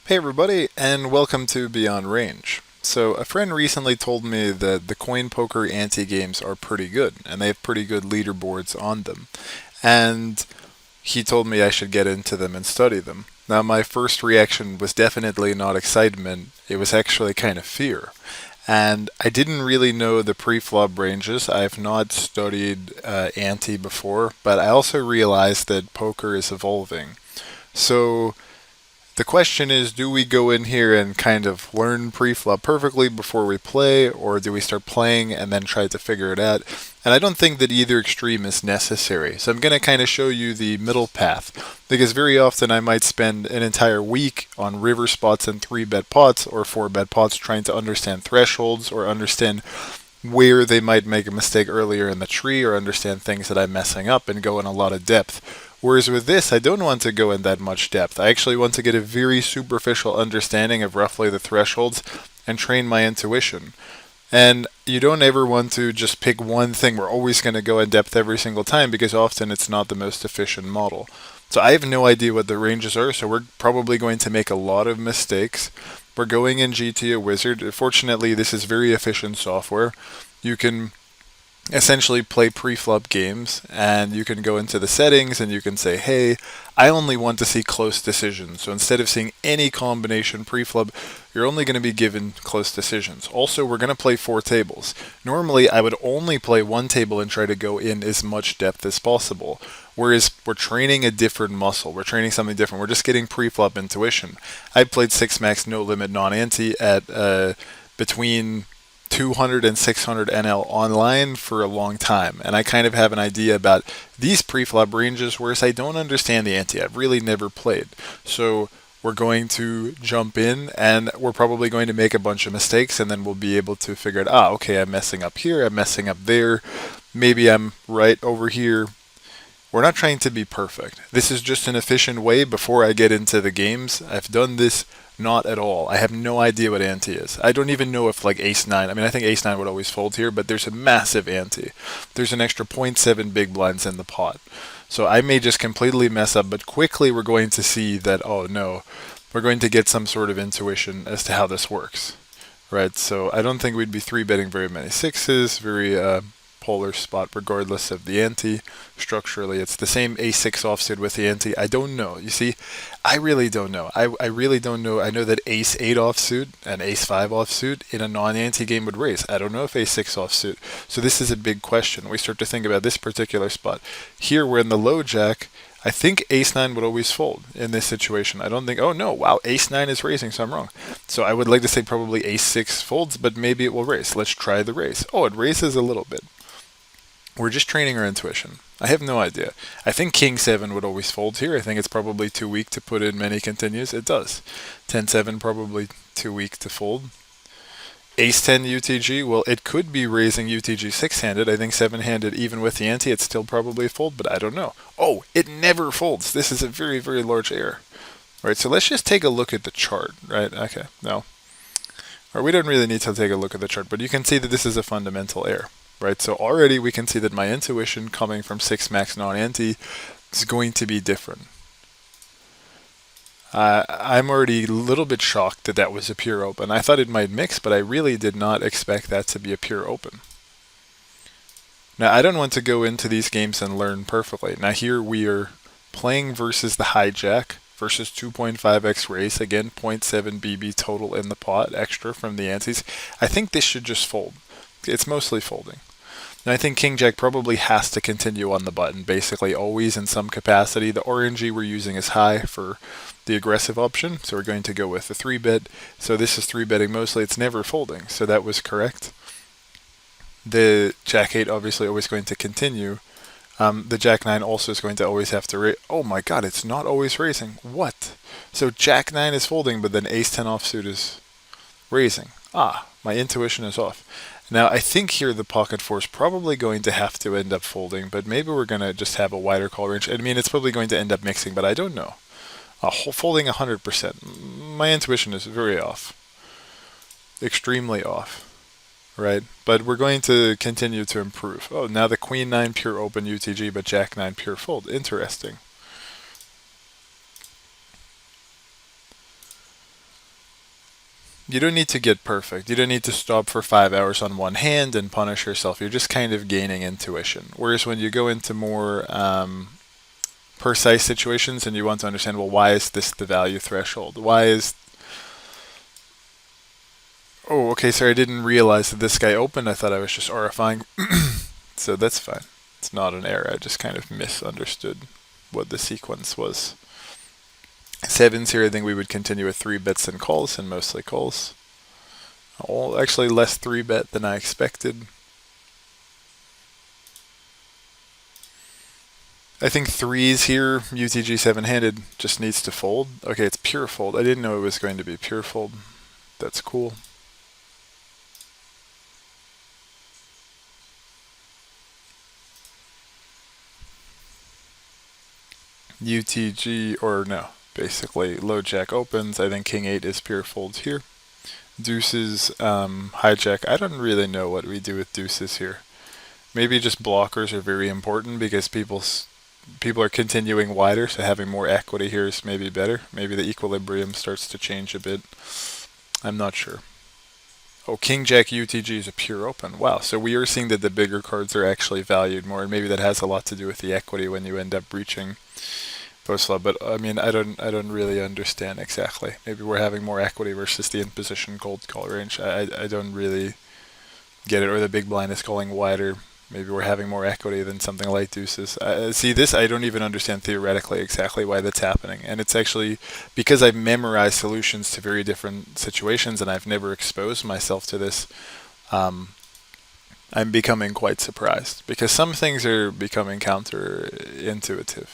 Hey everybody, and welcome to Beyond Range. So, a friend recently told me that the coin poker ante games are pretty good, and they have pretty good leaderboards on them. And he told me I should get into them and study them. Now, my first reaction was definitely not excitement, it was actually kind of fear. And I didn't really know the pre-flop ranges. I've not studied ante before, but I also realized that poker is evolving. So, the question is, do we go in here and kind of learn pre-flop perfectly before we play, or do we start playing and then try to figure it out? And I don't think that either extreme is necessary. So I'm going to kind of show you the middle path, because very often I might spend an entire week on river spots and 3-bet pots or 4-bet pots trying to understand thresholds or understand where they might make a mistake earlier in the tree or understand things that I'm messing up and go in a lot of depth. Whereas with this, I don't want to go in that much depth. I actually want to get a very superficial understanding of roughly the thresholds and train my intuition. And you don't ever want to just pick one thing. We're always going to go in depth every single time because often it's not the most efficient model. So I have no idea what the ranges are, so we're probably going to make a lot of mistakes. We're going in GTA Wizard. Fortunately, this is very efficient software. You can essentially play pre-flop games, and you can go into the settings and you can say, hey, I only want to see close decisions. So instead of seeing any combination pre-flop, you're only going to be given close decisions. Also, we're going to play 4 tables. Normally I would only play 1 table and try to go in as much depth as possible, whereas we're training a different muscle. We're training something different. We're just getting pre-flop intuition. I played 6 max no limit non-ante at between 200 and 600 NL online for a long time, and I kind of have an idea about these pre-flop ranges, whereas I don't understand the ante. I've really never played. So we're going to jump in, and we're probably going to make a bunch of mistakes, and then we'll be able to figure out, okay, I'm messing up here, I'm messing up there, maybe I'm right over here. We're not trying to be perfect. This is just an efficient way before I get into the games. I've done this not at all. I have no idea what ante is. I don't even know if like ace 9, I mean, I think ace 9 would always fold here, but there's a massive ante. There's an extra zero point 0.7 big blinds in the pot. So I may just completely mess up, but quickly we're going to see that, oh no, we're going to get some sort of intuition as to how this works. Right, so I don't think we'd be 3-betting very many sixes, very polar spot regardless of the ante. Structurally, it's the same a6 offsuit with the ante. I don't know. You see, I really don't know. I really don't know. I know that ace8 offsuit and ace5 offsuit in a non-ante game would raise. I don't know if ace6 offsuit. So this is a big question. We start to think about this particular spot. Here we're in the low jack. I think ace 9 would always fold in this situation. I don't think, oh no, wow, ace 9 is raising, so I'm wrong. So I would like to say probably ace 6 folds, but maybe it will raise. Let's try the raise. Oh, it raises a little bit. We're just training our intuition. I have no idea. I think king 7 would always fold here. I think it's probably too weak to put in many continues. It does. 10-7 probably too weak to fold. Ace 10 UTG, well, it could be raising UTG 6-handed. I think 7-handed, even with the ante, it's still probably a fold, but I don't know. Oh, it never folds. This is a very, very large error. All right, so let's just take a look at the chart, right? Okay, no. Or we don't really need to take a look at the chart, but you can see that this is a fundamental error, right? So already we can see that my intuition coming from 6 max non-ante is going to be different. I'm already a little bit shocked that that was a pure open. I thought it might mix, but I really did not expect that to be a pure open. Now, I don't want to go into these games and learn perfectly. Now, here we are playing versus the hijack versus 2.5x raise. Again, 0.7 BB total in the pot, extra from the antes. I think this should just fold. It's mostly folding. And I think King Jack probably has to continue on the button, basically always in some capacity. The RNG we're using is high for the aggressive option, so we're going to go with the 3-bet. So this is 3-betting mostly. It's never folding, so that was correct. The Jack 8 obviously always going to continue. The Jack 9 also is going to always have to raise. Oh my god, it's not always raising. What? So Jack 9 is folding, but then Ace 10 offsuit is raising. Ah, my intuition is off. Now, I think here the pocket four is probably going to have to end up folding, but maybe we're going to just have a wider call range. I mean, it's probably going to end up mixing, but I don't know. Folding 100%. My intuition is very off. Extremely off. Right? But we're going to continue to improve. Oh, now the Queen 9 pure open UTG, but Jack 9 pure fold. Interesting. You don't need to get perfect. You don't need to stop for 5 hours on one hand and punish yourself. You're just kind of gaining intuition. Whereas when you go into more precise situations and you want to understand, well, why is this the value threshold? Why is oh, okay, sorry, I didn't realize that this guy opened. I thought I was just RFIing. So that's fine. It's not an error. I just kind of misunderstood what the sequence was. Sevens here, I think we would continue with 3 bets and calls, and mostly calls. Oh, actually less 3-bet than I expected. I think threes here, UTG 7-handed, just needs to fold. Okay, it's pure fold. I didn't know it was going to be pure fold. That's cool. UTG, or no, basically low jack opens. I think king 8 is pure fold here. Deuces, hijack. I don't really know what we do with deuces here. Maybe just blockers are very important because people are continuing wider, so having more equity here is maybe better. Maybe the equilibrium starts to change a bit. I'm not sure. Oh, King Jack UTG is a pure open. Wow, so we are seeing that the bigger cards are actually valued more, and maybe that has a lot to do with the equity when you end up reaching post flop. But I mean, I don't really understand exactly. Maybe we're having more equity versus the in position cold call range. I don't really get it. Or the big blind is calling wider. Maybe we're having more equity than something like deuces. See, this I don't even understand theoretically exactly why that's happening. And it's actually because I've memorized solutions to very different situations and I've never exposed myself to this. Um, I'm becoming quite surprised because some things are becoming counterintuitive.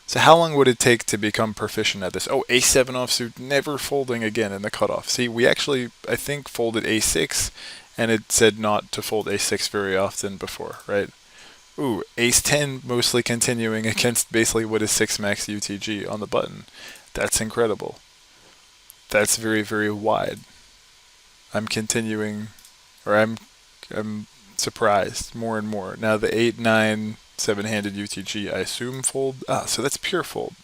So how long would it take to become proficient at this? Oh, a7 offsuit, never folding again in the cutoff. See, we actually, I think, folded a6, and it said not to fold a6 very often before, right? Ooh, ace10 mostly continuing against basically what is 6 max UTG on the button. That's incredible. That's very, very wide. I'm continuing, or I'm surprised more and more. Now the 8-9 7-handed UTG, I assume fold. Ah, so that's pure fold.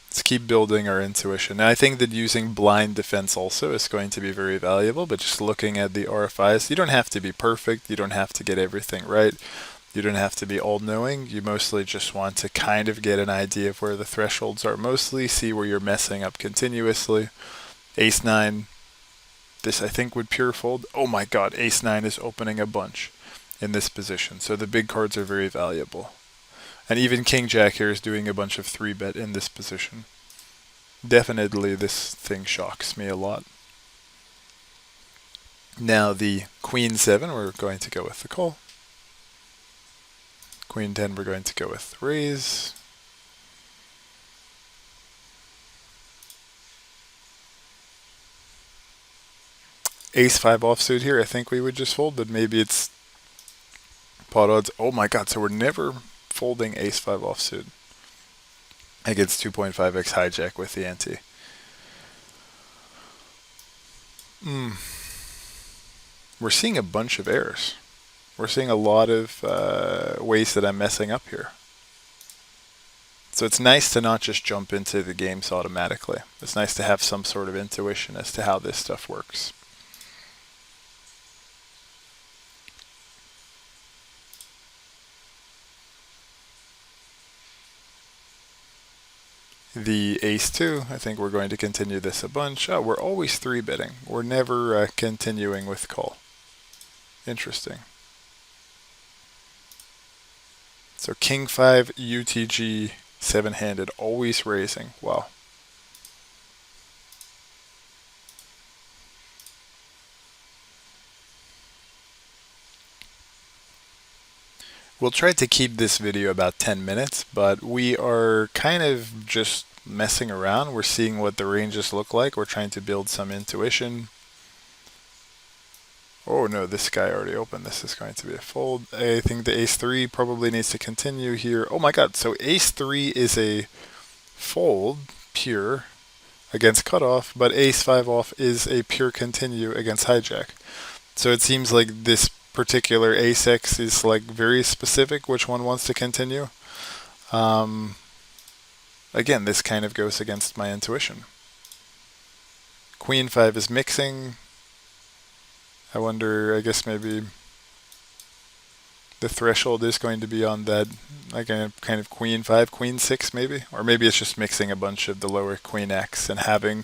Let's keep building our intuition. Now I think that using blind defense also is going to be very valuable, but just looking at the RFIs, you don't have to be perfect, you don't have to get everything right, you don't have to be all-knowing, you mostly just want to kind of get an idea of where the thresholds are mostly, see where you're messing up continuously. Ace-9, this I think would pure fold. Oh my god, ace-9 is opening a bunch in this position, so the big cards are very valuable. And even King Jack here is doing a bunch of 3-bet in this position. Definitely this thing shocks me a lot. Now the Queen 7, we're going to go with the call. Queen 10, we're going to go with raise. Ace 5 offsuit here, I think we would just fold, but maybe it's pot odds. Oh my god, so we're never folding ace 5 offsuit against 2.5x hijack with the ante. We're seeing a bunch of errors. We're seeing a lot of ways that I'm messing up here. So it's nice to not just jump into the games automatically. It's nice to have some sort of intuition as to how this stuff works. The ace 2, I think we're going to continue this a bunch. Oh, we're always 3-betting. We're never continuing with call. Interesting. So King 5 UTG 7-handed, always raising. Wow. We'll try to keep this video about 10 minutes, but we are kind of just messing around. We're seeing what the ranges look like. We're trying to build some intuition. Oh no, this guy already opened. This is going to be a fold. I think the ace 3 probably needs to continue here. Oh my god, so ace 3 is a fold, pure, against cutoff, but ace 5 off is a pure continue against hijack. So it seems like this particular ace X is like very specific which one wants to continue. Again, this kind of goes against my intuition. Queen 5 is mixing. I wonder, I guess maybe the threshold is going to be on that, like a kind of Queen 5, Queen 6 maybe? Or maybe it's just mixing a bunch of the lower Queen X and having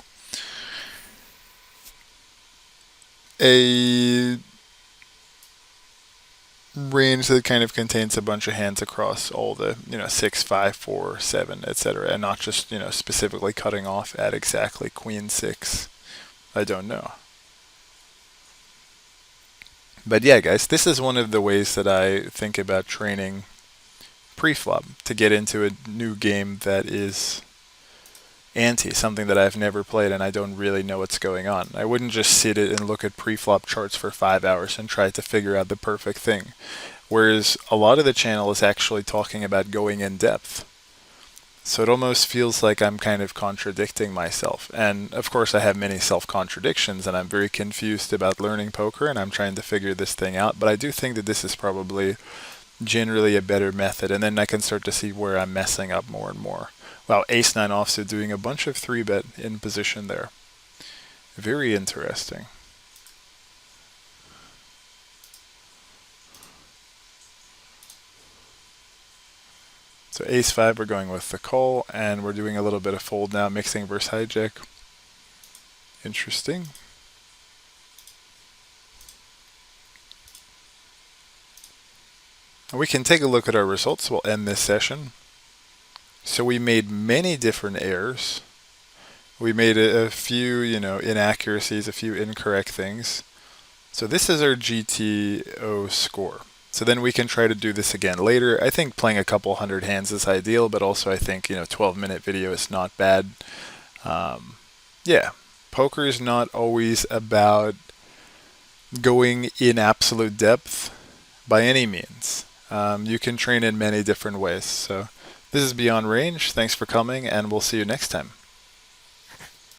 a range that kind of contains a bunch of hands across all the 6, 5, 4, 7, etc., and not just specifically cutting off at exactly Queen 6. I don't know. But yeah, guys, this is one of the ways that I think about training pre-flop to get into a new game that is ante, something that I've never played and I don't really know what's going on. I wouldn't just sit it and look at pre-flop charts for 5 hours and try to figure out the perfect thing. Whereas a lot of the channel is actually talking about going in depth. So it almost feels like I'm kind of contradicting myself. And of course I have many self-contradictions and I'm very confused about learning poker and I'm trying to figure this thing out. But I do think that this is probably generally a better method, and then I can start to see where I'm messing up more and more. Wow, ace-9 offsuit doing a bunch of 3-bet in position there. Very interesting. So ace-5, we're going with the call, and we're doing a little bit of fold now, mixing versus hijack. Interesting. We can take a look at our results. We'll end this session. So we made many different errors. We made a few, inaccuracies, a few incorrect things. So this is our GTO score. So then we can try to do this again later. I think playing a couple hundred hands is ideal, but also I think 12-minute video is not bad. Yeah, poker is not always about going in absolute depth by any means. You can train in many different ways. So this is Beyond Range. Thanks for coming, and we'll see you next time.